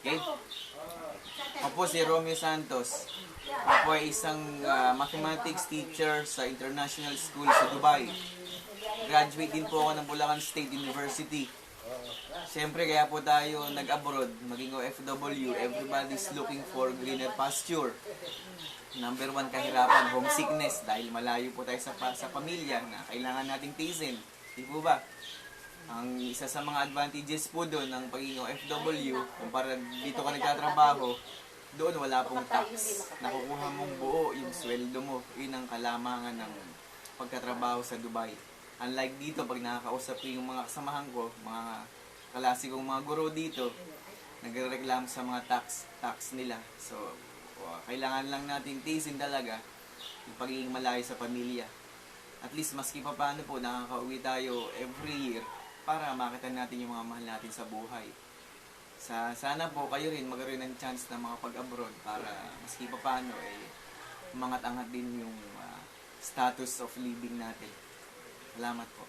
Okay? Ako po si Romeo Santos. Ako ay isang mathematics teacher sa International School sa Dubai. Graduate din po ako ng Bulacan State University. Siyempre, kaya po tayo nag-abroad, maging OFW, everybody's looking for greener pasture. Number one, kahirapan, homesickness, dahil malayo po tayo sa pamilya na kailangan nating tiisin. Di po ba? Ang isa sa mga advantages po doon ng pagiging OFW, kumpara dito ka nagtatrabaho, doon wala pong tax. Nakukuha mong buo yung sweldo mo. Yun ang kalamangan ng pagkatrabaho sa Dubai. Unlike dito, pag nakakausap ko yung mga kasamahan ko, mga klase kong mga guro dito, nagrereklamo sa mga tax nila. So, kailangan lang natin tiisin talaga yung pagiging malayo sa pamilya. At least, maski pa paano po, nakakauwi tayo every year para makita natin yung mga mahal natin sa buhay. Sana po kayo rin magkaroon ng chance na makapag-abroad para maski pa paano, umangat-angat din yung status of living natin. Salamat po.